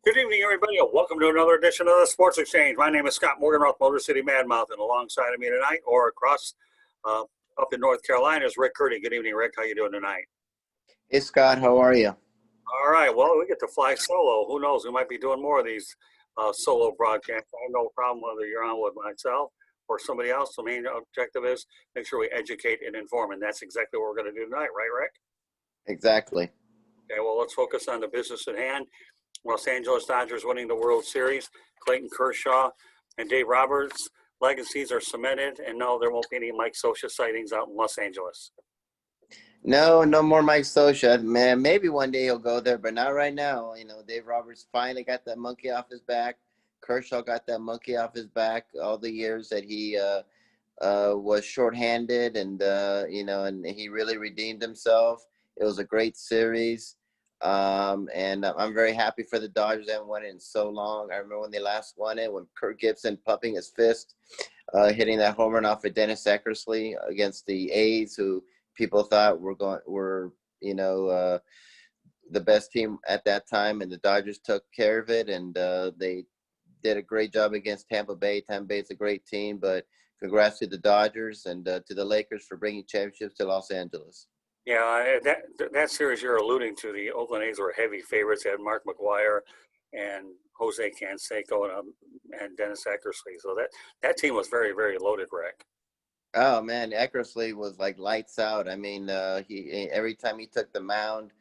Good evening, everybody, and welcome to another edition of the Sports Exchange. My name is Scott Morganroth, Motor City Madmouth, and alongside of me tonight, or across up in North Carolina, is Rick Curti. Good evening, Rick. How you doing tonight? Hey Scott, how are you? All right. Well, we get to fly solo. Who knows? We might be doing more of these solo broadcasts. I have no problem whether you're on with myself or somebody else. The main objective is make sure we educate and inform, and that's exactly what we're going to do tonight, right, Rick? Exactly. Okay. Well, let's focus on the business at hand. Los Angeles Dodgers winning the World Series. Clayton Kershaw and Dave Roberts' legacies are cemented, and no, there won't be any Mike Scioscia sightings out in Los Angeles. No, no more Mike Scioscia. Man, maybe one day he'll go there, but not right now. Dave Roberts finally got that monkey off his back. Kershaw got that monkey off his back all the years that he was shorthanded, and he really redeemed himself. It was a great series. And I'm very happy for the Dodgers. They haven't won it in so long. I remember when they last won it, when Kirk Gibson pumping his fist, hitting that home run off of Dennis Eckersley against the A's, who people thought were the best team at that time, and the Dodgers took care of it, and they did a great job against Tampa Bay. Tampa Bay is a great team, but congrats to the Dodgers and to the Lakers for bringing championships to Los Angeles. Yeah, that series you're alluding to, the Oakland A's were heavy favorites. They had Mark McGwire and Jose Canseco and Dennis Eckersley. So that team was very, very loaded, Rick. Oh man, Eckersley was like lights out. I mean, he every time he took the mound,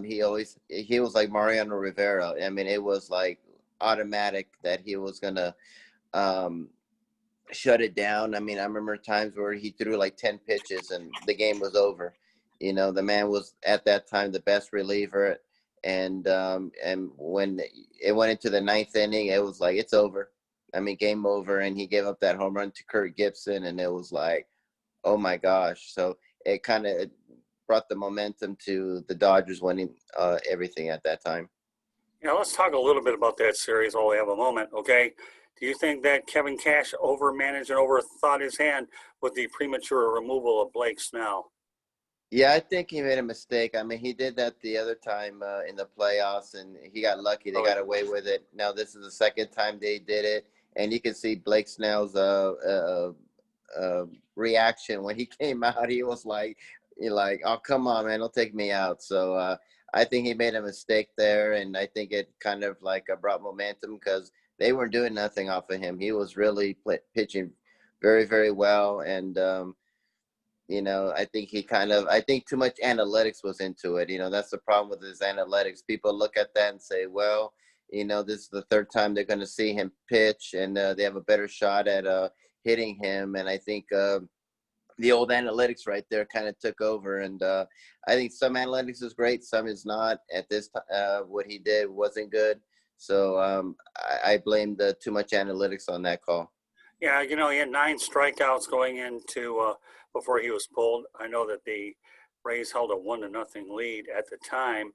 he was like Mariano Rivera. I mean, it was like automatic that he was gonna um, shut it down. I mean, I remember times where he threw like 10 pitches and the game was over. The man was at that time the best reliever, and when it went into the ninth inning, it was like it's over. I mean, game over, and he gave up that home run to Kirk Gibson, and it was like, oh my gosh. So it kind of brought the momentum to the Dodgers winning everything at that time. Yeah, let's talk a little bit about that series while we have a moment, okay? Do you think that Kevin Cash overmanaged and overthought his hand with the premature removal of Blake Snell? Yeah, I think he made a mistake. I mean, he did that the other time in the playoffs, and he got lucky. They Oh, got away with it. Now this is the second time they did it, and you can see Blake Snell's reaction when he came out. He was like, "Oh, come on, man, don't take me out." So I think he made a mistake there, and I think it kind of like brought momentum because they weren't doing nothing off of him. He was really pitching very, very well, and I think too much analytics was into it. That's the problem with his analytics. People look at that and say, well, this is the third time they're going to see him pitch, and they have a better shot at hitting him. And I think the old analytics right there kind of took over. And I think some analytics is great, some is not. At this time, what he did wasn't good. So I blame the too much analytics on that call. yeah, he had 9 strikeouts going into before he was pulled. I know that the Rays held a 1-0 lead at the time.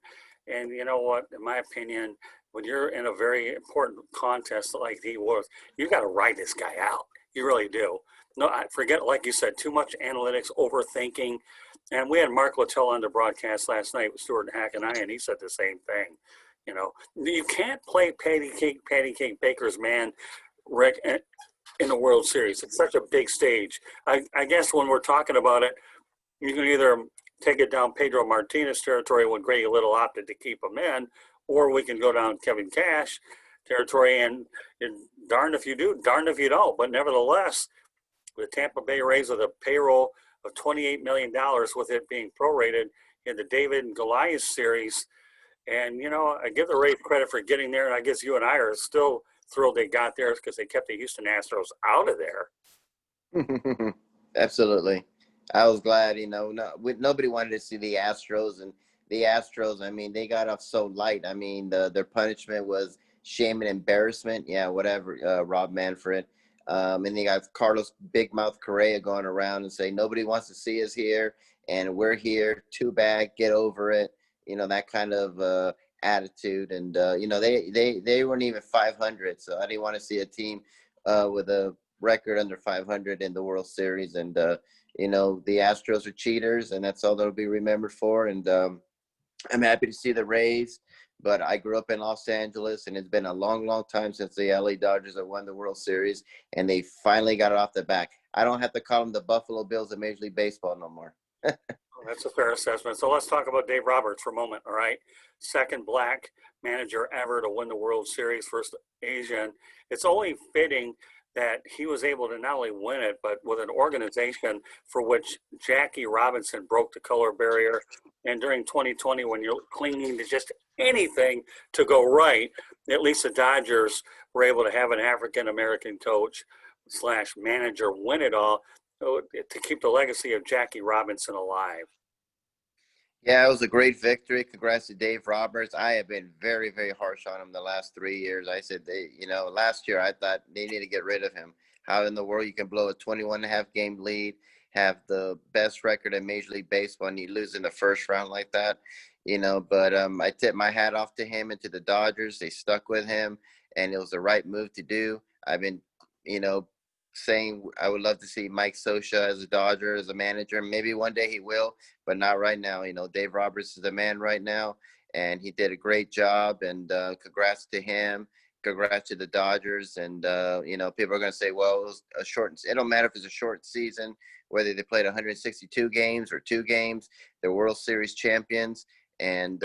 And you know what? In my opinion, when you're in a very important contest like he was, you got to ride this guy out. You really do. No, I forget, like you said, too much analytics, overthinking. And we had Mark Littell on the broadcast last night with Stuart Hack and I, and he said the same thing. You can't play patty cake baker's man, Rick, in the World Series. It's such a big stage. I guess when we're talking about it, you can either take it down Pedro Martinez territory when Grady Little opted to keep him in, or we can go down Kevin Cash territory, and darned if you do, darned if you don't. But nevertheless, the Tampa Bay Rays with a payroll of $28 million with it being prorated in the David and Goliath series. And, I give the Rays credit for getting there, and I guess you and I are still thrilled they got there because they kept the Houston Astros out of there. Absolutely. I was glad, nobody wanted to see the Astros, and the Astros, I mean, they got off so light. I mean, their punishment was shame and embarrassment. Yeah, whatever, Rob Manfred. And they got Carlos Big Mouth Correa going around and saying, nobody wants to see us here, and we're here. Too bad. Get over it. That kind of attitude. And, they weren't even 500, so I didn't want to see a team with a record under 500 in the World Series. And, the Astros are cheaters, and that's all they'll be remembered for. And I'm happy to see the Rays but I grew up in Los Angeles, and it's been a long, long time since the LA Dodgers have won the World Series, and they finally got it off the back. I don't have to call them the Buffalo Bills of Major League Baseball no more. That's a fair assessment. So let's talk about Dave Roberts for a moment. All right. Second black manager ever to win the World Series, first Asian. It's only fitting that he was able to not only win it, but with an organization for which Jackie Robinson broke the color barrier. And during 2020, when you're clinging to just anything to go right, at least the Dodgers were able to have an African American coach slash manager win it all to keep the legacy of Jackie Robinson alive. Yeah, it was a great victory. Congrats to Dave Roberts. I have been very, very harsh on him the last 3 years. I said, last year I thought they need to get rid of him. How in the world you can blow a 21 and a half game lead, have the best record in Major League Baseball, and you lose in the first round like that? But I tip my hat off to him and to the Dodgers. They stuck with him, and it was the right move to do. I've been, you know, saying I would love to see Mike Scioscia as a Dodger, as a manager. Maybe one day he will, but not right now. Dave Roberts is the man right now, and he did a great job. And congrats to him. Congrats to the Dodgers. And people are going to say, well, it was a short. It don't matter if it's a short season, whether they played 162 games or 2 games. They're World Series champions. And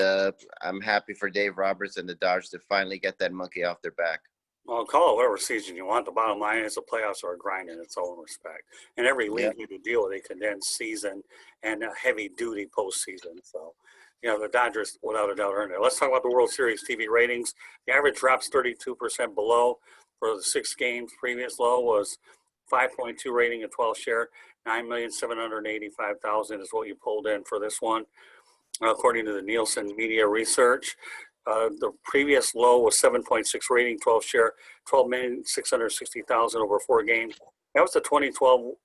I'm happy for Dave Roberts and the Dodgers to finally get that monkey off their back. Well, call it whatever season you want. The bottom line is the playoffs are a grind in its own respect. And every league Yep. need to deal with a condensed season and a heavy-duty postseason. So, the Dodgers, without a doubt, earned it. Let's talk about the World Series TV ratings. The average drops 32% below for the 6 games. Previous low was 5.2 rating and 12 share. 9,785,000 is what you pulled in for this one, according to the Nielsen Media Research. The previous low was 7.6 rating, 12 share, 12,660,000 over 4 games. That was the 2012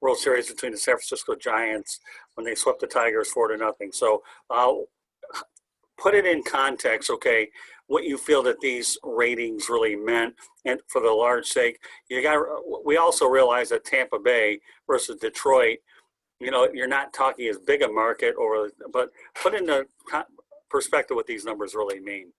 World Series between the San Francisco Giants when they swept the Tigers 4-0. So I'll put it in context, okay, what you feel that these ratings really meant. And for the large sake, we also realize that Tampa Bay versus Detroit, you're not talking as big a market, but put into perspective what these numbers really mean.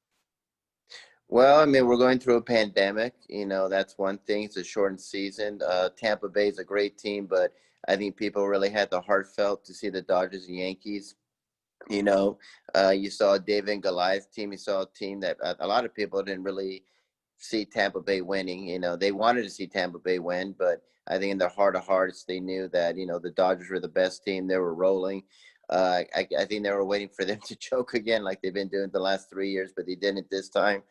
Well, I mean, we're going through a pandemic. That's one thing. It's a shortened season. Tampa Bay is a great team, but I think people really had the heartfelt to see the Dodgers and Yankees. You saw a David and Goliath team. You saw a team that a lot of people didn't really see Tampa Bay winning. They wanted to see Tampa Bay win, but I think in their heart of hearts, they knew that, the Dodgers were the best team. They were rolling. I think they were waiting for them to choke again, like they've been doing the last 3 years, but they didn't this time.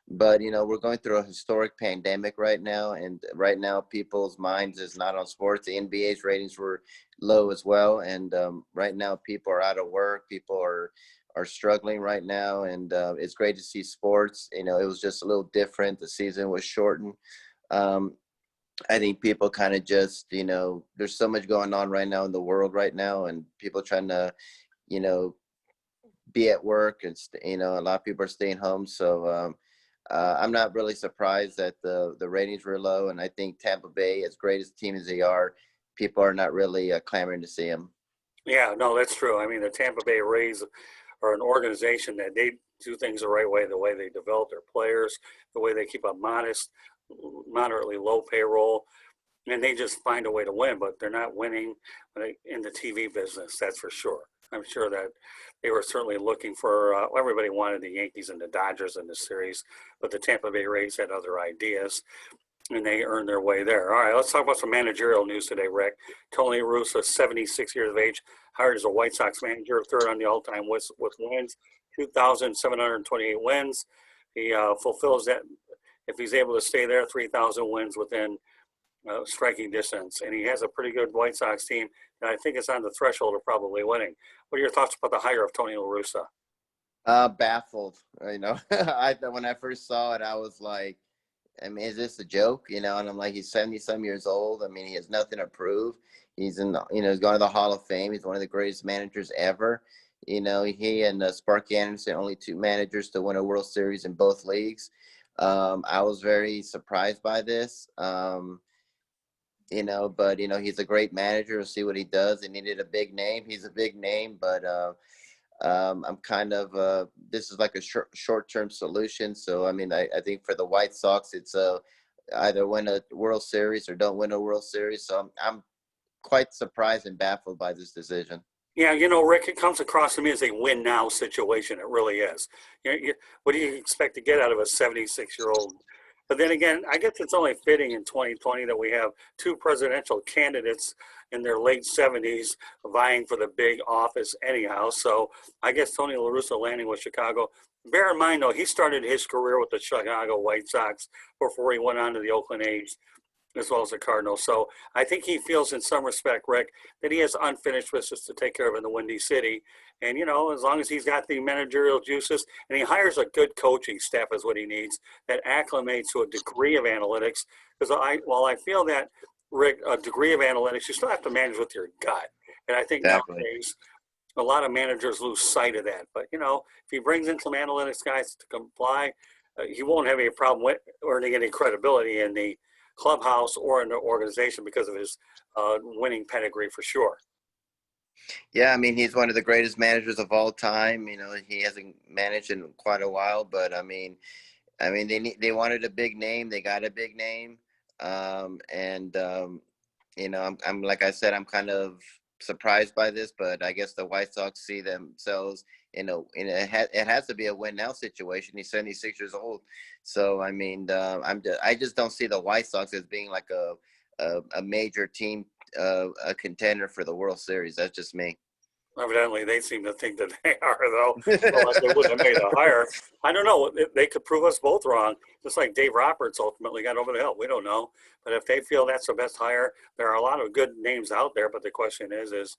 But, we're going through a historic pandemic right now. And right now, people's minds is not on sports. The NBA's ratings were low as well. And right now, people are out of work. People are struggling right now. And it's great to see sports. It was just a little different. The season was shortened. I think people kind of just, there's so much going on right now in the world right now, and people trying to, be at work, and a lot of people are staying home. So I'm not really surprised that the ratings were low, and I think Tampa Bay, as great as a team as they are, people are not really clamoring to see them. Yeah, no, that's true. I mean, the Tampa Bay Rays are an organization that they do things the right way, the way they develop their players, the way they keep a moderately low payroll, and they just find a way to win, but they're not winning in the TV business, that's for sure. I'm sure that they were certainly looking for, everybody wanted the Yankees and the Dodgers in the series, but the Tampa Bay Rays had other ideas, and they earned their way there. All right, let's talk about some managerial news today, Rick. Tony La Russa, 76 years of age, hired as a White Sox manager, third on the all-time with wins, 2,728 wins. He fulfills that, if he's able to stay there, 3,000 wins within striking distance. And he has a pretty good White Sox team, and I think it's on the threshold of probably winning. What are your thoughts about the hire of Tony La Russa? Baffled. When I first saw it, I was like, I mean, is this a joke? And I'm like, he's 70-some years old. I mean, he has nothing to prove. He's he's going to the Hall of Fame. He's one of the greatest managers ever. He and Sparky Anderson, only 2 managers to win a World Series in both leagues. I was very surprised by this. But he's a great manager. We'll see what he does. He needed a big name. He's a big name, but I'm kind of this is like a short-term solution. So I mean, I think for the White Sox, it's either win a World Series or don't win a World Series. So I'm quite surprised and baffled by this decision. Yeah, Rick, it comes across to me as a win now situation. It really is. What do you expect to get out of a 76-year-old? But then again, I guess it's only fitting in 2020 that we have two presidential candidates in their late 70s vying for the big office anyhow. So I guess Tony La Russa landing with Chicago. Bear in mind, though, he started his career with the Chicago White Sox before he went on to the Oakland A's as well as the Cardinals. So I think he feels in some respect, Rick, that he has unfinished business to take care of in the Windy City. And, as long as he's got the managerial juices and he hires a good coaching staff is what he needs, that acclimates to a degree of analytics. Because while I feel that, Rick, a degree of analytics, you still have to manage with your gut. And I think Exactly. nowadays, a lot of managers lose sight of that. But, if he brings in some analytics guys to comply, he won't have any problem with earning any credibility in the clubhouse or in the organization because of his winning pedigree for sure. Yeah, I mean, he's one of the greatest managers of all time. He hasn't managed in quite a while, but they wanted a big name. They got a big name, and I'm like I said, I'm kind of surprised by this, but I guess the White Sox see themselves it has to be a win now situation. He's 76 years old, so I mean, I just don't see the White Sox as being like a major team, a contender for the World Series. That's just me. Evidently, they seem to think that they are, though. Otherwise, they wouldn't have made a hire. I don't know. They could prove us both wrong, just like Dave Roberts ultimately got over the hill. We don't know. But if they feel that's the best hire, there are a lot of good names out there. But the question is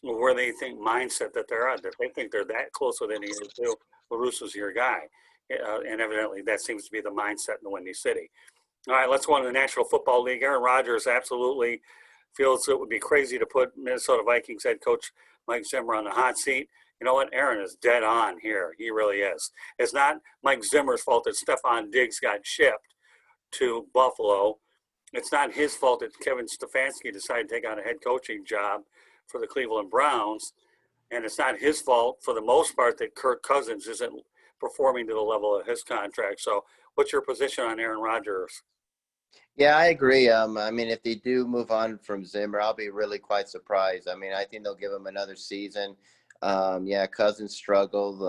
where they think mindset that they're at. If they think they're that close within a year or two, La Russa's your guy. And evidently, that seems to be the mindset in the Windy City. All right, let's go on to the National Football League. Aaron Rodgers absolutely feels it would be crazy to put Minnesota Vikings head coach Mike Zimmer on the hot seat. You know what? Aaron is dead on here. He really is. It's not Mike Zimmer's fault that Stephon Diggs got shipped to Buffalo. It's not his fault that Kevin Stefanski decided to take on a head coaching job for the Cleveland Browns. And it's not his fault, for the most part, that Kirk Cousins isn't performing to the level of his contract. So what's your position on Aaron Rodgers? Yeah, I agree. I mean, if they do move on from Zimmer, I'll be really quite surprised. I mean, I think they'll give him another season. Yeah, Cousins struggled,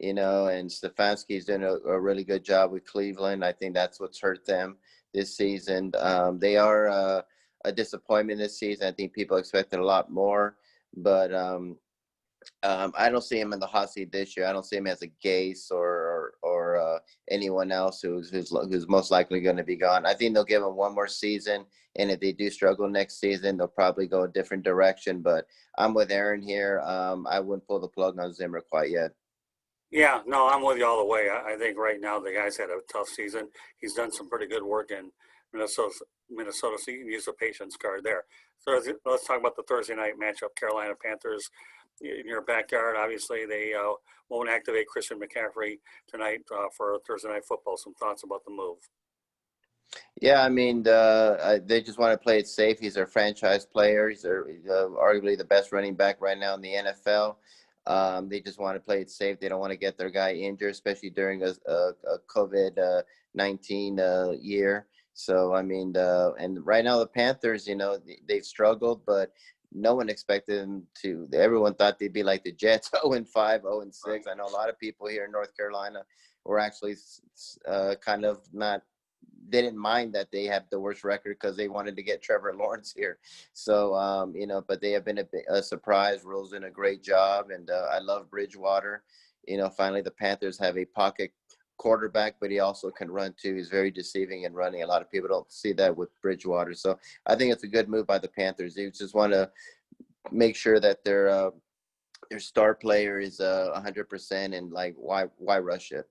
and Stefanski's doing a really good job with Cleveland. I think that's what's hurt them this season. They are a disappointment this season. I think people expected a lot more, but I don't see him in the hot seat this year. I don't see him as a Gase or anyone else who's most likely going to be gone. I think they'll give him one more season, and if they do struggle next season, they'll probably go a different direction. But I'm with Aaron here. I wouldn't pull the plug on Zimmer quite yet. Yeah, no, I'm with you all the way. I think right now the guy's had a tough season. He's done some pretty good work in Minnesota, so you can use a patience card there. So let's talk about the Thursday night matchup, Carolina Panthers in your backyard. Obviously, they won't activate Christian McCaffrey tonight for Thursday night football. Some thoughts about the move? Yeah, I mean, they just want to play it safe. He's their franchise player. He's arguably the best running back right now in the NFL. They just want to play it safe. They don't want to get their guy injured, especially during a COVID-19 year. So, I mean, and right now the Panthers, they've struggled, but no one expected them to. Everyone thought they'd be like the Jets, 0-5, 0-6. I know a lot of people here in North Carolina were actually kind of not. They didn't mind that they have the worst record because they wanted to get Trevor Lawrence here. So, but they have been a surprise. Rule's doing a great job, and I love Bridgewater. Finally the Panthers have a pocket quarterback, but he also can run too. He's very deceiving in running. A lot of people don't see that with Bridgewater. So I think it's a good move by the Panthers. They just want to make sure that their star player is 100%, and like why rush it?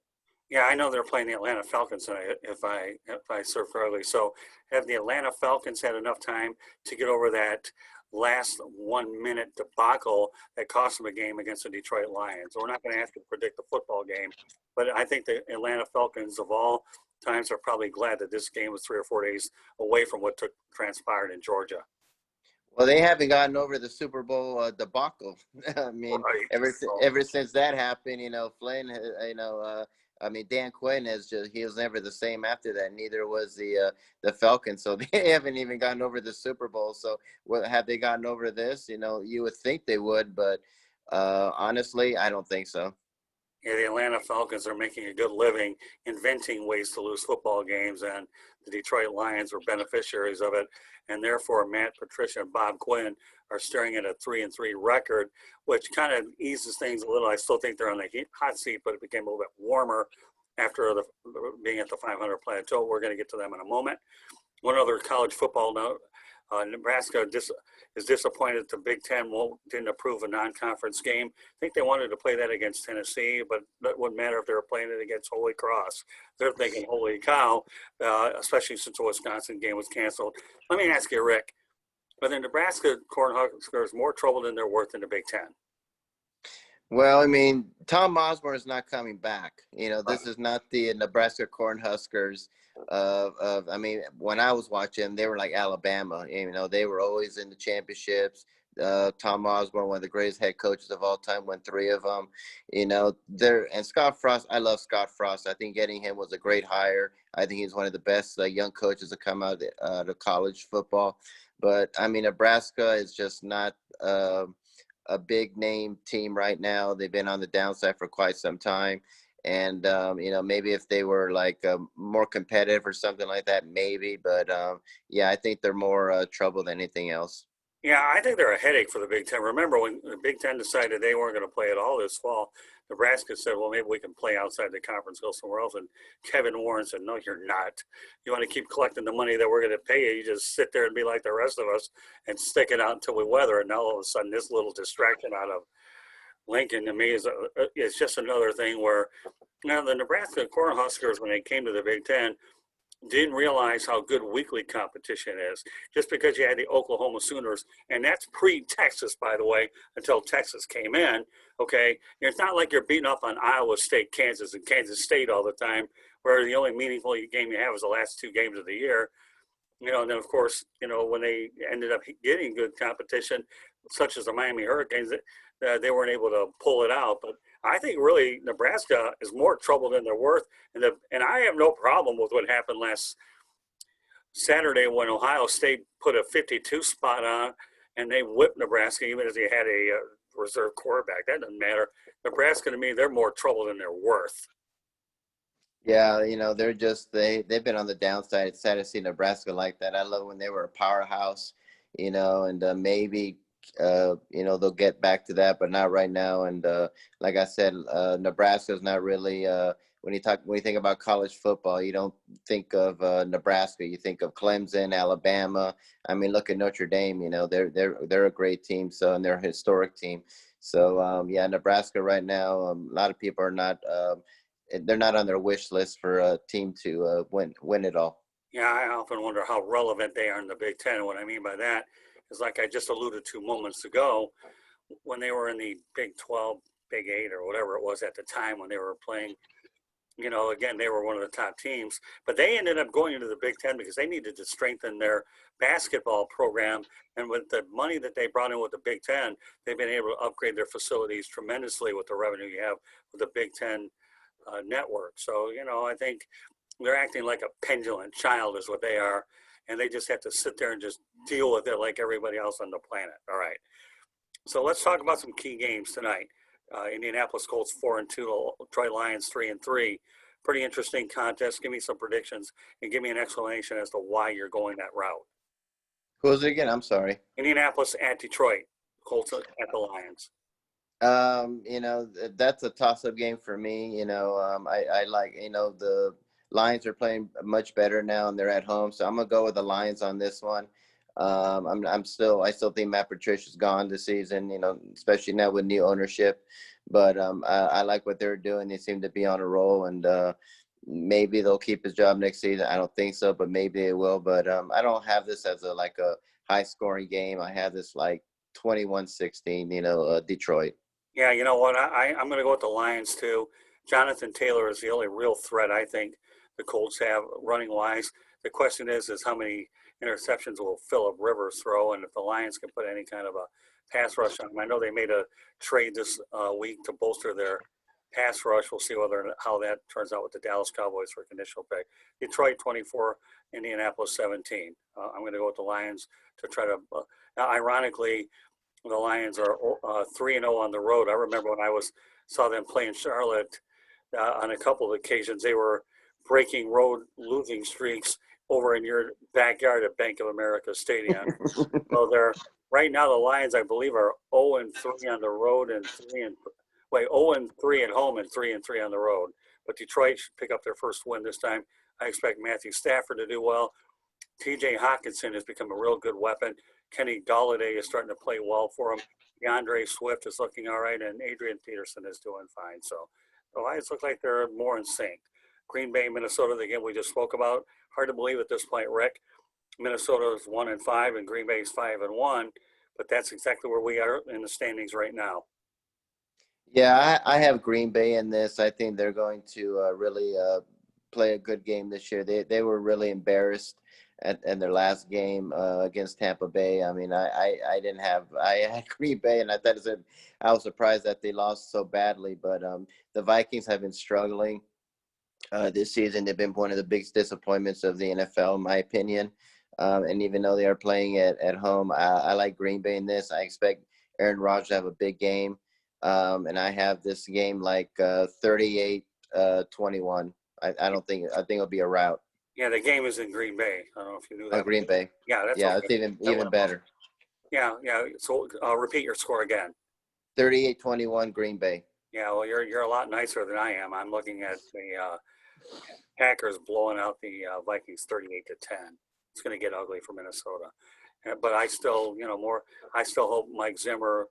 Yeah, I know they're playing the Atlanta Falcons tonight, if I serve correctly. So have the Atlanta Falcons had enough time to get over that last 1 minute debacle that cost them a game against the Detroit Lions? We're not going to ask you to predict the football game, but I think the Atlanta Falcons of all times are probably glad that this game was 3 or 4 days away from what transpired in Georgia. Well, they haven't gotten over the Super Bowl debacle. I mean, Right. So, ever since that happened, Flynn, I mean, Dan Quinn he was never the same after that. Neither was the Falcons. So they haven't even gotten over the Super Bowl. So have they gotten over this? You would think they would, but honestly, I don't think so. yeah, the Atlanta Falcons are making a good living inventing ways to lose football games, and the Detroit Lions were beneficiaries of it. And therefore, Matt Patricia and Bob Quinn are staring at a 3-3 record, which kind of eases things a little. I still think they're on the hot seat, but it became a little bit warmer after being at the 500 plateau. We're going to get to them in a moment. One other college football note: Nebraska is disappointed that the Big Ten didn't approve a non-conference game. I think they wanted to play that against Tennessee, but that wouldn't matter if they were playing it against Holy Cross. They're thinking, holy cow, especially since the Wisconsin game was canceled. Let me ask you, Rick, are the Nebraska Cornhuskers more trouble than they're worth in the Big Ten? Well, I mean, Tom Osborne is not coming back. Right. This is not the Nebraska Cornhuskers I mean, when I was watching, they were like Alabama. They were always in the championships. Tom Osborne, one of the greatest head coaches of all time, won 3 of them. And Scott Frost. I love Scott Frost. I think getting him was a great hire. I think he's one of the best young coaches to come out of college football. But I mean, Nebraska is just not. A big name team right now. They've been on the downside for quite some time. And, maybe if they were like more competitive or something like that, maybe. But yeah, I think they're more trouble than anything else. Yeah, I think they're a headache for the Big Ten. Remember when the Big Ten decided they weren't going to play at all this fall, Nebraska said, well, maybe we can play outside the conference, go somewhere else. And Kevin Warren said, no, you're not. You want to keep collecting the money that we're going to pay you. You just sit there and be like the rest of us and stick it out until we weather it. Now, all of a sudden, this little distraction out of Lincoln to me is just another thing where the Nebraska Cornhuskers, when they came to the Big Ten, didn't realize how good weekly competition is. Just because you had the Oklahoma Sooners, and that's pre-Texas, by the way, until Texas came in. Okay, it's not like you're beating up on Iowa State, Kansas, and Kansas State all the time, where the only meaningful game you have is the last 2 games of the year. And then of course, when they ended up getting good competition, such as the Miami Hurricanes, they weren't able to pull it out. But I think really Nebraska is more trouble than they're worth. And I have no problem with what happened last Saturday when Ohio State put a 52 spot on and they whipped Nebraska, even as they had a reserve quarterback. That doesn't matter. Nebraska, to me, they're more trouble than they're worth. Yeah, they've been on the downside. It's sad to see Nebraska like that. I love when they were a powerhouse, and maybe they'll get back to that, but not right now. And like I said, Nebraska is not really when you think about college football, you don't think of Nebraska. You think of Clemson, Alabama. I mean, look at Notre Dame. They're a great team. So, and they're a historic team. So yeah, Nebraska right now. A lot of people are not. They're not on their wish list for a team to win it all. Yeah, I often wonder how relevant they are in the Big Ten. What I mean by that is, like I just alluded to moments ago, when they were in the Big 12, Big 8, or whatever it was at the time when they were playing, again, they were one of the top teams. But they ended up going into the Big Ten because they needed to strengthen their basketball program. And with the money that they brought in with the Big Ten, they've been able to upgrade their facilities tremendously with the revenue you have with the Big Ten network. So, I think they're acting like a pendulum child is what they are, and they just have to sit there and just deal with it like everybody else on the planet. All right, so let's talk about some key games tonight. Indianapolis Colts 4-2, Detroit Lions 3-3. Pretty interesting contest. Give me some predictions and give me an explanation as to why you're going that route. Who was it again? I'm sorry. Indianapolis at Detroit, Colts at the Lions. That's a toss-up game for me. I like, the Lions are playing much better now and they're at home. So I'm going to go with the Lions on this one. I still think Matt Patricia's gone this season, especially now with new ownership. But I like what they're doing. They seem to be on a roll, and maybe they'll keep his job next season. I don't think so, but maybe they will. But I don't have this as a high-scoring game. I have this like 21-16, Detroit. Yeah, you know what? I'm going to go with the Lions too, Jonathan Taylor is the only real threat I think the Colts have running wise. The question is how many interceptions will Phillip Rivers throw, and if the Lions can put any kind of a pass rush on him. I know they made a trade this week to bolster their pass rush. We'll see how that turns out with the Dallas Cowboys for conditional pick. Detroit 24, Indianapolis 17. I'm going to go with the Lions to try to. Ironically, the Lions are 3-0 on the road. I remember when saw them play in Charlotte on a couple of occasions. They were breaking road losing streaks over in your backyard at Bank of America Stadium. So they're right now the Lions, I believe, are 0-3 on the road and 0-3 at home and 3-3 on the road. But Detroit should pick up their first win this time. I expect Matthew Stafford to do well. T.J. Hawkinson has become a real good weapon. Kenny Golladay is starting to play well for him. DeAndre Swift is looking all right, and Adrian Peterson is doing fine. So the Lions look like they're more in sync. Green Bay, Minnesota, the game we just spoke about. Hard to believe at this point, Rick. Minnesota is 1-5, and Green Bay is 5-1. But that's exactly where we are in the standings right now. Yeah, I have Green Bay in this. I think they're going to really play a good game this year. They were really embarrassed in their last game against Tampa Bay. I mean, I had Green Bay, and I was surprised that they lost so badly. But the Vikings have been struggling this season. They've been one of the biggest disappointments of the NFL, in my opinion. And even though they are playing at home, I like Green Bay in this. I expect Aaron Rodgers to have a big game. And I have this game like 38-21. I think it'll be a rout. Yeah, the game is in Green Bay. I don't know if you knew that. Green Bay. Yeah, that's yeah, okay. it's even better. Yeah. So repeat your score again. 38-21 Green Bay. Yeah, well, you're a lot nicer than I am. I'm looking at the Packers blowing out the Vikings 38-10. It's going to get ugly for Minnesota, but I still, I still hope Mike Zimmer.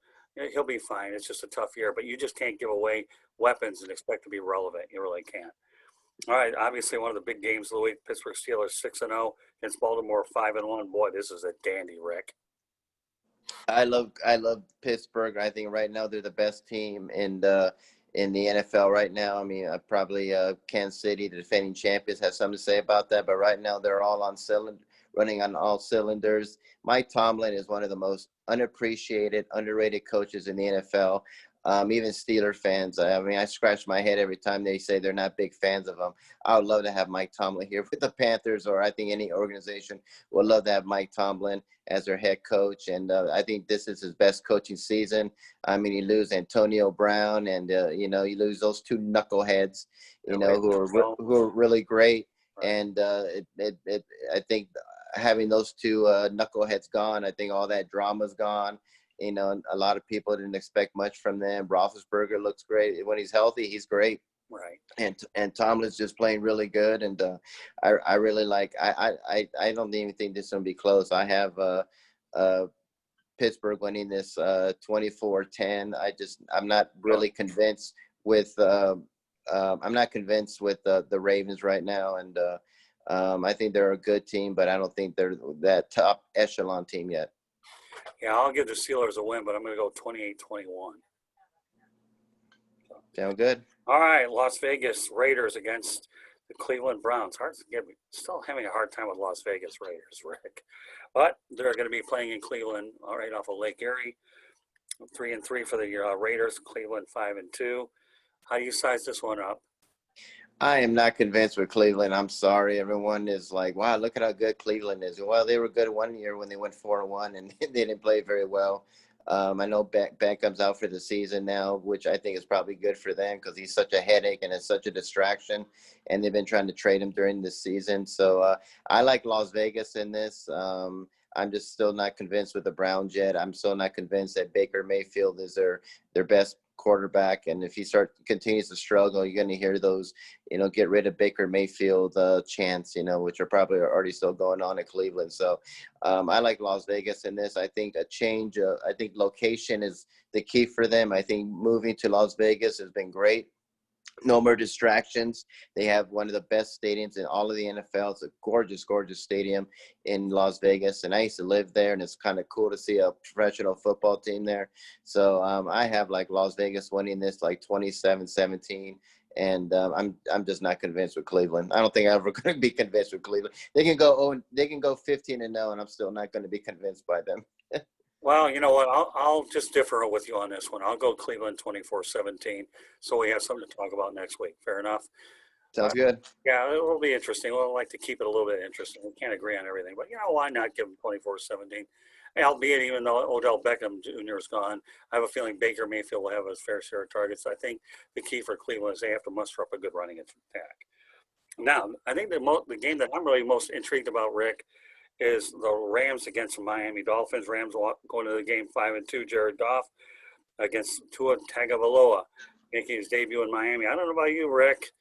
He'll be fine. It's just a tough year, but you just can't give away weapons and expect to be relevant. You really can't. All right, obviously one of the big games of the week, Pittsburgh Steelers 6-0 against Baltimore 5-1. Boy, this is a dandy, Rick. I love Pittsburgh. I think right now they're the best team in the NFL right now. I mean, probably Kansas City, the defending champions, has something to say about that. But right now they're all running on all cylinders. Mike Tomlin is one of the most unappreciated, underrated coaches in the NFL. Even Steeler fans, I mean, I scratch my head every time they say they're not big fans of him. I would love to have Mike Tomlin here with the Panthers, or I think any organization would love to have Mike Tomlin as their head coach. And I think this is his best coaching season. I mean, you lose Antonio Brown, and you lose those two knuckleheads, who are really great. Right. And I think having those two knuckleheads gone, I think all that drama's gone. A lot of people didn't expect much from them. Roethlisberger looks great. When he's healthy, he's great. Right. And Tomlin's just playing really good. And I really like. I don't even think this is gonna be close. I have Pittsburgh winning this 24-10. I'm not really convinced with. I'm not convinced with the Ravens right now, and I think they're a good team, but I don't think they're that top echelon team yet. Yeah, I'll give the Steelers a win, but I'm going to go 28-21. Sound good? All right, Las Vegas Raiders against the Cleveland Browns. Still having a hard time with Las Vegas Raiders, Rick. But they're going to be playing in Cleveland, all right, off of Lake Erie. 3-3 for the Raiders. Cleveland 5-2. How do you size this one up? I am not convinced with Cleveland. I'm sorry. Everyone is like, wow, look at how good Cleveland is. Well, they were good one year when they went 4-1 and they didn't play very well. I know Ben comes out for the season now, which I think is probably good for them because he's such a headache and it's such a distraction. And they've been trying to trade him during this season. So I like Las Vegas in this. I'm just still not convinced with the Browns yet. I'm still not convinced that Baker Mayfield is their best quarterback, and if he continues to struggle, you're going to hear those, get rid of Baker Mayfield chants, which are probably already still going on in Cleveland. So I like Las Vegas in this. I think a change. I think location is the key for them. I think moving to Las Vegas has been great. No more distractions. They have one of the best stadiums in all of the NFL. It's a gorgeous, gorgeous stadium in Las Vegas. And I used to live there, and it's kind of cool to see a professional football team there. So I have like Las Vegas winning this like 27-17. And I'm just not convinced with Cleveland. I don't think I'm ever going to be convinced with Cleveland. They can go 15-0, and I'm still not going to be convinced by them. Well, you know what? I'll just differ with you on this one. I'll go Cleveland 24-17, so we have something to talk about next week. Fair enough. Uh, Sounds good. yeah, it will be interesting. We'll like to keep it a little bit interesting. We can't agree on everything, but why not give them 24-17? Albeit, even though Odell Beckham Jr. is gone, I have a feeling Baker Mayfield will have his fair share of targets. I think the key for Cleveland is they have to muster up a good running attack. Now, I think the game that I'm really most intrigued about, Rick, is the Rams against the Miami Dolphins. Rams going to the game 5-2. Jared Goff against Tua Tagovailoa, making his debut in Miami. I don't know about you, Rick.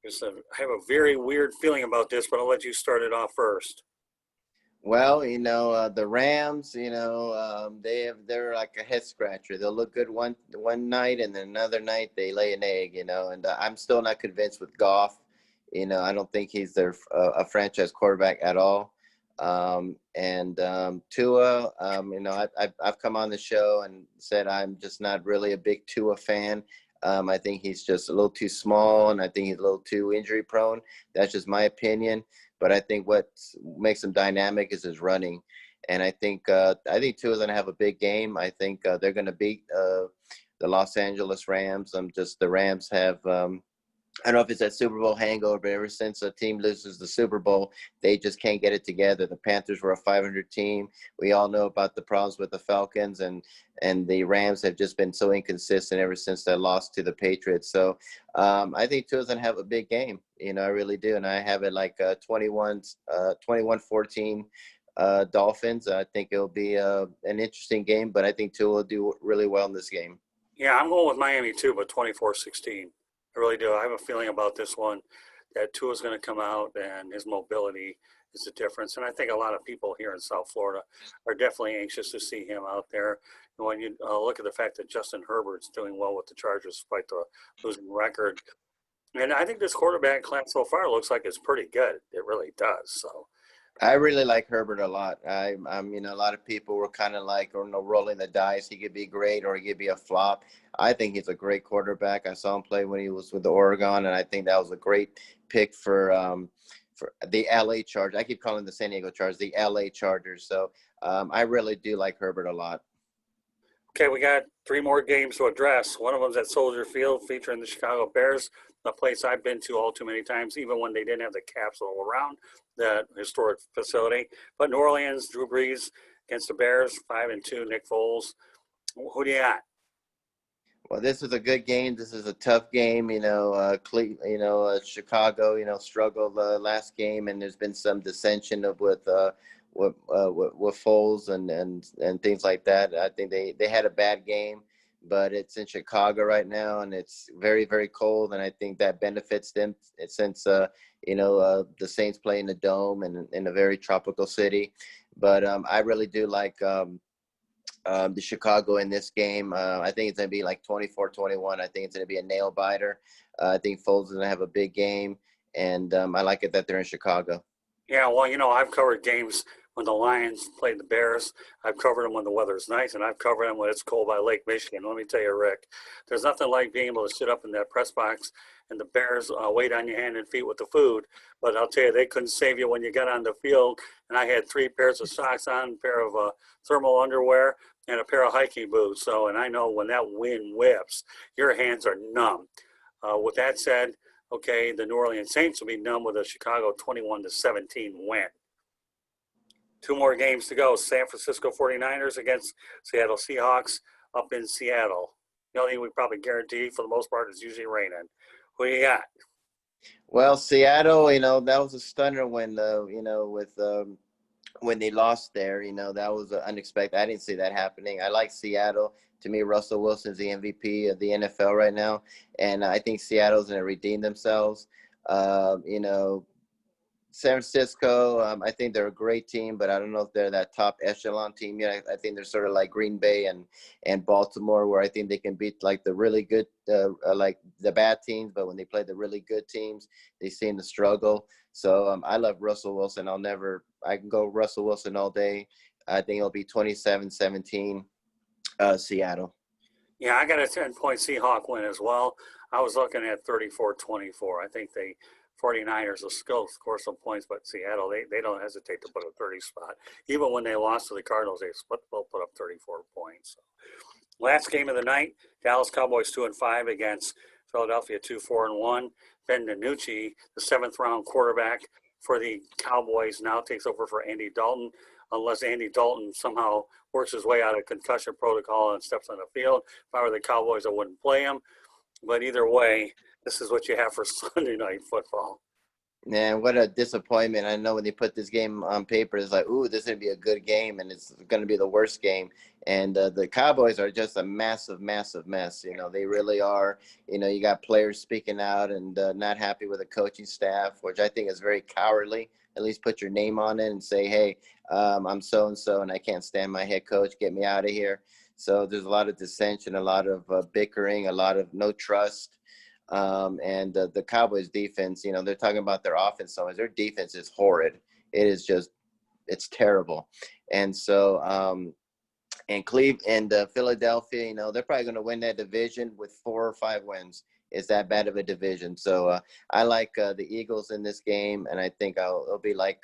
I have a very weird feeling about this, but I'll let you start it off first. Well, the Rams, they're like a head scratcher. They'll look good one night, and then another night they lay an egg. And I'm still not convinced with Goff. I don't think he's a franchise quarterback at all. Tua, I've come on the show and said I'm just not really a big Tua fan. I think he's just a little too small, and I think he's a little too injury prone. That's just my opinion. But I think what makes him dynamic is his running, and I think Tua's going to have a big game. I think they're going to beat the Los Angeles Rams. The Rams have. I don't know if it's that Super Bowl hangover, but ever since a team loses the Super Bowl, they just can't get it together. The Panthers were a 500 team. We all know about the problems with the Falcons, and the Rams have just been so inconsistent ever since they lost to the Patriots. So I think Tua's going to have a big game. I really do. And I have it like 21-14 Dolphins. I think it'll be an interesting game, but I think Tua will do really well in this game. Yeah, I'm going with Miami too, but 24-16. I really do. I have a feeling about this one that Tua's going to come out, and his mobility is the difference. And I think a lot of people here in South Florida are definitely anxious to see him out there. And when you look at the fact that Justin Herbert's doing well with the Chargers despite the losing record, and I think this quarterback class so far looks like it's pretty good. It really does. So I really like Herbert a lot. A lot of people were kind of like, rolling the dice. He could be great or he could be a flop. I think he's a great quarterback. I saw him play when he was with the Oregon, and I think that was a great pick for the LA Chargers. I keep calling the San Diego Chargers the LA Chargers. So I really do like Herbert a lot. okay, we got 3 more games to address. One of them's at Soldier Field featuring the Chicago Bears, a place I've been to all too many times, even when they didn't have the capsule around that historic facility. But New Orleans, Drew Brees against the Bears, 5-2, Nick Foles. Who do you got? Well, this is a good game. This is a tough game. Chicago, struggled last game, and there's been some dissension with Foles and things like that. I think they had a bad game, but it's in Chicago right now, and it's very, very cold, and I think that benefits them since the Saints play in the Dome and in a very tropical city. But I really do like the Chicago in this game. I think it's going to be like 24-21. I think it's going to be a nail biter. I think Foles is going to have a big game, and I like it that they're in Chicago. Yeah, well, I've covered games when the Lions played the Bears. I've covered them when the weather's nice, and I've covered them when it's cold by Lake Michigan. Let me tell you, Rick, there's nothing like being able to sit up in that press box and the Bears wait on your hand and feet with the food. But I'll tell you, they couldn't save you when you got on the field. And I had 3 pairs of socks on, a pair of thermal underwear, and a pair of hiking boots. So, and I know when that wind whips, your hands are numb. With that said, okay, the New Orleans Saints will be numb with a Chicago 21-17 win. 2 more games to go. San Francisco 49ers against Seattle Seahawks up in Seattle. The only thing we probably guarantee for the most part is usually raining. Who do you got? Well, Seattle, that was a stunner when they lost there. That was unexpected. I didn't see that happening. I like Seattle. To me, Russell Wilson's the MVP of the NFL right now, and I think Seattle's going to redeem themselves. San Francisco, I think they're a great team, but I don't know if they're that top echelon team yet. I think they're sort of like Green Bay and Baltimore, where I think they can beat like the really good, like the bad teams, but when they play the really good teams, they seem to struggle. So I love Russell Wilson. I can go Russell Wilson all day. I think it'll be 27-17 Seattle. Yeah, I got a 10-point Seahawk win as well. I was looking at 34-24. I think the 49ers will still score some points, but Seattle, they don't hesitate to put a 30 spot. Even when they lost to the Cardinals, they will put up 34 points. So. Last game of the night, Dallas Cowboys 2-5 against Philadelphia 2-4-1. Ben DiNucci, the 7th-round quarterback for the Cowboys, now takes over for Andy Dalton, unless Andy Dalton somehow works his way out of concussion protocol and steps on the field. If I were the Cowboys, I wouldn't play him. But either way, this is what you have for Sunday Night Football. Man, what a disappointment. I know when they put this game on paper, it's like, ooh, this is going to be a good game, and it's going to be the worst game. And the Cowboys are just a massive, massive mess. You know, they really are. You know, you got players speaking out and not happy with the coaching staff, which I think is very cowardly. At least put your name on it and say, hey, I'm so-and-so, and I can't stand my head coach. Get me out of here. So there's a lot of dissension, a lot of bickering, a lot of no trust. And the Cowboys defense, you know, they're talking about their offense so much. Their defense is horrid. It is just, it's terrible. And so, and Philadelphia, you know, they're probably going to win that division with 4 or 5 wins. It's that bad of a division. So I like the Eagles in this game, and I think it'll be like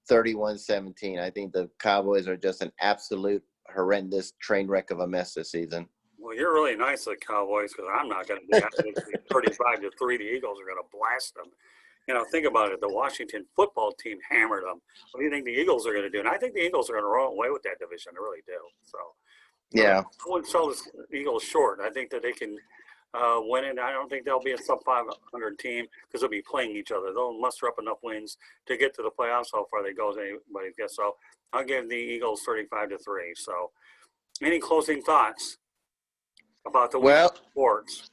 31-17. I think the Cowboys are just an absolute horrendous train wreck of a mess this season. Well, you're really nice to the Cowboys because I'm not going to be. I think 35-3, the Eagles are going to blast them. You know, think about it. The Washington football team hammered them. What do you think the Eagles are going to do? And I think the Eagles are going to run away with that division. I really do. So, yeah, I wouldn't sell the Eagles short. I think that they can win it. I don't think they'll be a sub 500 team because they'll be playing each other. They'll muster up enough wins to get to the playoffs. How far they go, anybody guess. So, I'll give the Eagles 35-3. So, any closing thoughts about the week in sports?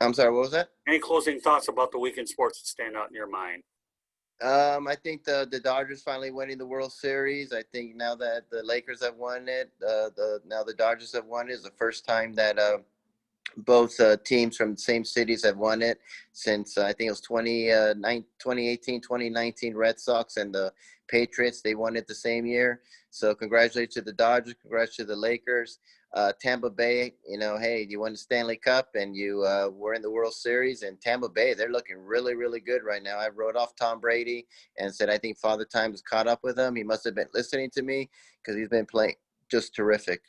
I'm sorry, what was that? Any closing thoughts about the week in sports that stand out in your mind? I think the Dodgers finally winning the World Series. I think now that the Lakers have won it, now the Dodgers have won it. Is the first time that both teams from the same cities have won it since I think it was 2018, 2019 Red Sox and the Patriots. They won it the same year. So congratulations to the Dodgers. Congrats to the Lakers. Tampa Bay, you know, hey, you won the Stanley Cup and you were in the World Series. And Tampa Bay, they're looking really, really good right now. I wrote off Tom Brady and said I think Father Time has caught up with him. He must have been listening to me because he's been playing just terrific.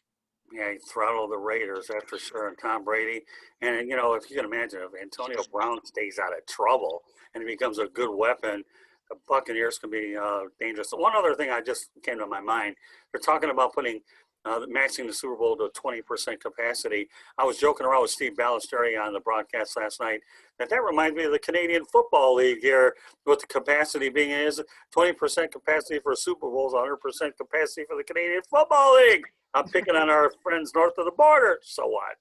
Yeah, he throttled the Raiders, that's for sure, and Tom Brady. And, you know, if you can imagine, if Antonio Brown stays out of trouble and he becomes a good weapon, the Buccaneers can be dangerous. One other thing I just came to my mind, they're talking about putting maxing the Super Bowl to 20% capacity. I was joking around with Steve Ballesteri on the broadcast last night that reminds me of the Canadian Football League here, with the capacity being is 20% capacity for Super Bowls, 100% capacity for the Canadian Football League. I'm picking on our friends north of the border. So what?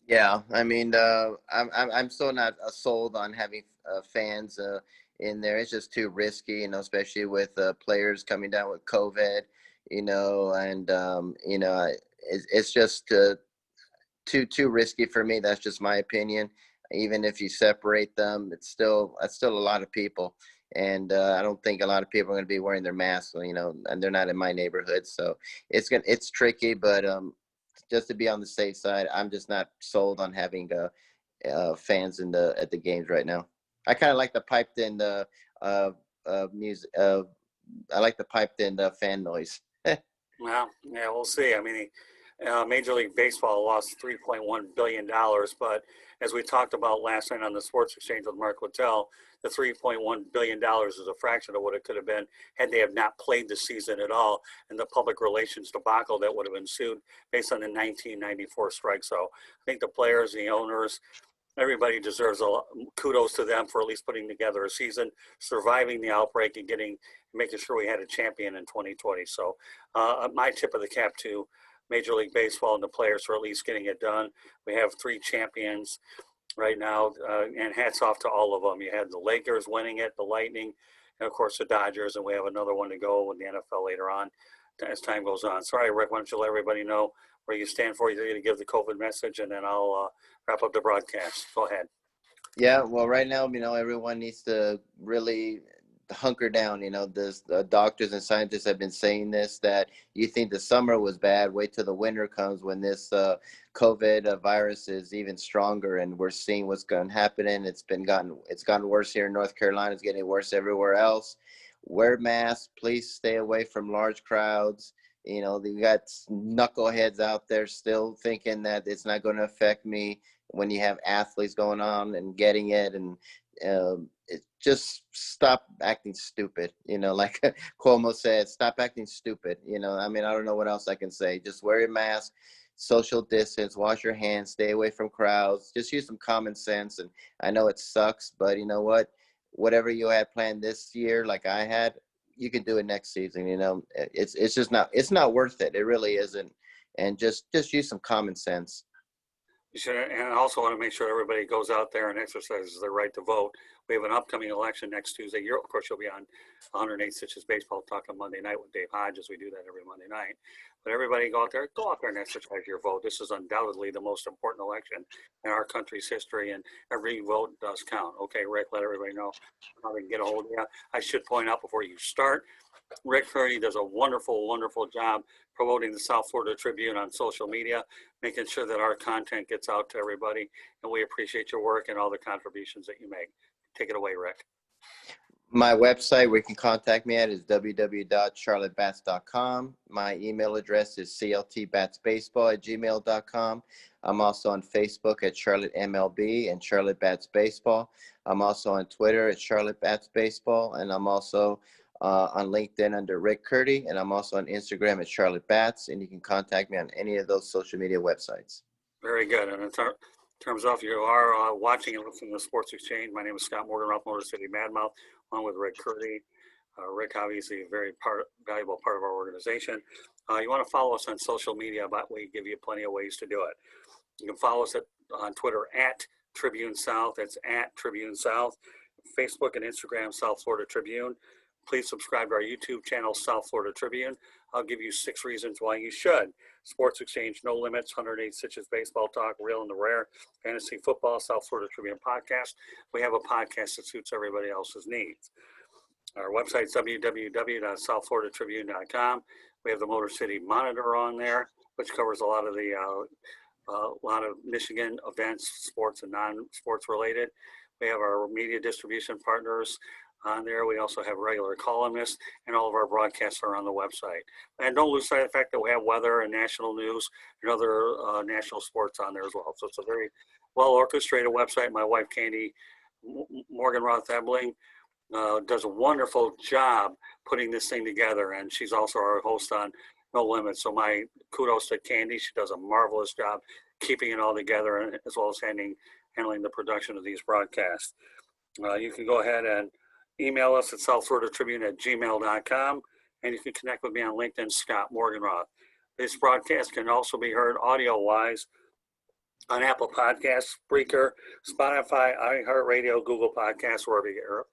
Yeah, I mean, I'm still not sold on having fans in there. It's just too risky, you know, especially with players coming down with COVID, you know, and you know, it's just too risky for me. That's just my opinion. Even if you separate them, that's still a lot of people, and I don't think a lot of people are going to be wearing their masks, you know, and they're not in my neighborhood, so it's tricky, but just to be on the safe side, I'm just not sold on having fans at the games right now. I kind of like the piped in music. I like the piped in fan noise. Well, yeah, we'll see. I mean, Major League Baseball lost $3.1 billion, but as we talked about last night on the Sports Exchange with Mark Littell, the $3.1 billion is a fraction of what it could have been had they have not played the season at all, and the public relations debacle that would have ensued based on the 1994 strike. So I think the players, the owners, everybody deserves kudos to them for at least putting together a season, surviving the outbreak, and making sure we had a champion in 2020. So my tip of the cap to Major League Baseball and the players for at least getting it done. We have 3 champions right now, and hats off to all of them. You had the Lakers winning it, the Lightning, and of course the Dodgers, and we have another one to go with the NFL later on as time goes on. Sorry, Rick, why don't you let everybody know where you stand for? You're going to give the COVID message, and then I'll wrap up the broadcast. Go ahead. Yeah, well, right now, you know, everyone needs to really hunker down. The doctors and scientists have been saying this, that you think the summer was bad, wait till the winter comes when this COVID virus is even stronger, and we're seeing what's going to happen. And it's gotten worse here in North Carolina. It's getting worse everywhere else. Wear masks. Please stay away from large crowds. You got knuckleheads out there still thinking that it's not going to affect me, when you have athletes going on and getting it. And just stop acting stupid. Like Cuomo said, stop acting stupid. I mean, I don't know what else I can say. Just wear your mask, social distance, wash your hands, stay away from crowds. Just use some common sense. And I know it sucks, but you know what? Whatever you had planned this year, like I had, you can do it next season. It's just not, it's not worth it. It really isn't. And just use some common sense. You should, and I also want to make sure everybody goes out there and exercises their right to vote. We have an upcoming election next Tuesday. Of course, you'll be on 108 Stitches Baseball Talk on Monday night with Dave Hodges. We do that every Monday night. But everybody go out there and exercise your vote. This is undoubtedly the most important election in our country's history, and every vote does count. Okay, Rick, let everybody know how they can get a hold of you. I should point out before you start, Rick Curti does a wonderful, wonderful job promoting the South Florida Tribune on social media, making sure that our content gets out to everybody. And we appreciate your work and all the contributions that you make. Take it away, Rick. My website where you can contact me at is www.charlottebats.com. My email address is cltbatsbaseball@gmail.com. I'm also on Facebook at Charlotte MLB and Charlotte Bats Baseball. I'm also on Twitter at Charlotte Bats Baseball, and I'm also on LinkedIn under Rick Curti, and I'm also on Instagram at Charlotte Bats, and you can contact me on any of those social media websites. Very good. And in terms of, you are watching and listening to Sports Exchange, my name is Scott Morganroth, Motor City Madmouth, along with Rick Curti. Rick, obviously, a very valuable part of our organization. You want to follow us on social media, but we give you plenty of ways to do it. You can follow us on Twitter at Tribune South. That's at Tribune South. Facebook and Instagram, South Florida Tribune. Please subscribe to our YouTube channel, South Florida Tribune. I'll give you 6 reasons why you should. Sports Exchange, No Limits, 108 Stitches Baseball Talk, Real and the Rare, Fantasy Football, South Florida Tribune Podcast. We have a podcast that suits everybody else's needs. Our website is www.southfloridatribune.com. We have the Motor City Monitor on there, which covers a lot of Michigan events, sports and non-sports related. We have our media distribution partners on there. We also have regular columnists, and all of our broadcasts are on the website. And don't lose sight of the fact that we have weather and national news and other national sports on there as well. So it's a very well orchestrated website. My wife, Candy Morganroth-Ebling, does a wonderful job putting this thing together, and she's also our host on No Limits. So my kudos to Candy. She does a marvelous job keeping it all together, and as well as handling the production of these broadcasts. You can go ahead and email us at southfloridatribune@gmail.com, and you can connect with me on LinkedIn, Scott Morganroth. This broadcast can also be heard audio-wise on Apple Podcasts, Spreaker, Spotify, iHeartRadio, Google Podcasts, wherever you hear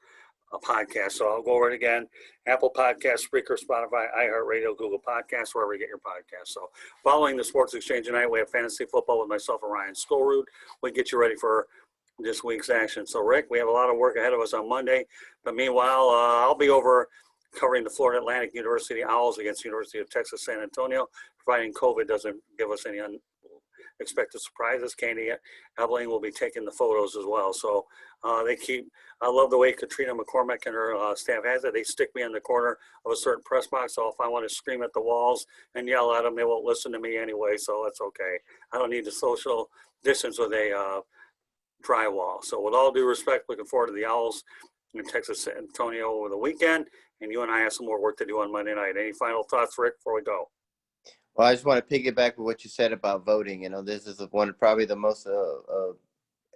a podcast. So I'll go over it again: Apple Podcasts, Spreaker, Spotify, iHeartRadio, Google Podcasts, wherever you get your podcasts. So following the Sports Exchange tonight, we have fantasy football with myself and Ryan Skolrud. We get you ready for this week's action. So Rick, we have a lot of work ahead of us on Monday, but meanwhile, I'll be over covering the Florida Atlantic University Owls against the University of Texas San Antonio, providing COVID doesn't give us any unexpected surprises. Candy Ebling will be taking the photos as well. So I love the way Katrina McCormick and her staff has it. They stick me in the corner of a certain press box, so if I want to scream at the walls and yell at them, they won't listen to me anyway, so that's okay. I don't need to social distance with a drywall. So with all due respect, looking forward to the Owls in Texas San Antonio over the weekend, and you and I have some more work to do on Monday night. Any final thoughts, Rick, before we go? Well, I just want to piggyback with what you said about voting. This is probably the most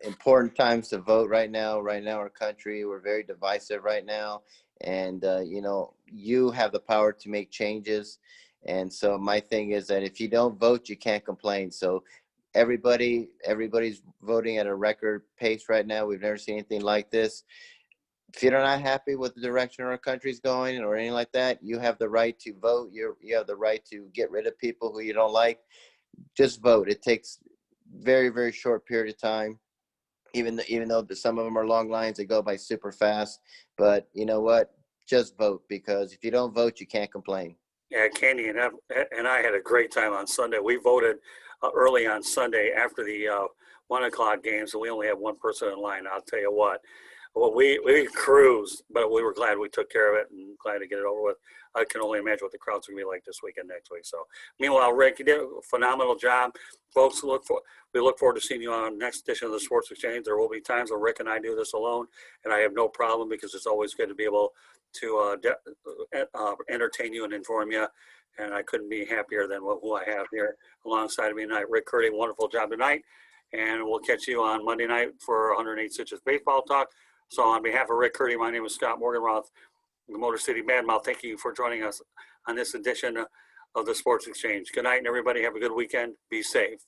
important times to vote right now. Right now, our country, we're very divisive right now, and you have the power to make changes. And so my thing is that if you don't vote, you can't complain. So everybody's voting at a record pace right now. We've never seen anything like this. If you're not happy with the direction our country's going or anything like that, you have the right to vote. You have the right to get rid of people who you don't like. Just vote. It takes very, very short period of time. Even though some of them are long lines, they go by super fast. But you know what? just vote, because if you don't vote, you can't complain. Yeah, Candy and I had a great time on Sunday. We voted early on Sunday after the 1 o'clock game, so we only had one person in line. I'll tell you what. Well, we cruised, but we were glad we took care of it and glad to get it over with. I can only imagine what the crowd's going to be like this weekend, next week. So, meanwhile, Rick, you did a phenomenal job. Folks, we look forward to seeing you on the next edition of the Sports Exchange. There will be times when Rick and I do this alone, and I have no problem because it's always good to be able to entertain you and inform you. And I couldn't be happier than who I have here alongside of me tonight. Rick Curti, wonderful job tonight. And we'll catch you on Monday night for 108 Stitches Baseball Talk. So on behalf of Rick Curti, my name is Scott Morganroth, the Motor City Badmouth. Thank you for joining us on this edition of the Sports Exchange. Good night, and everybody have a good weekend. Be safe.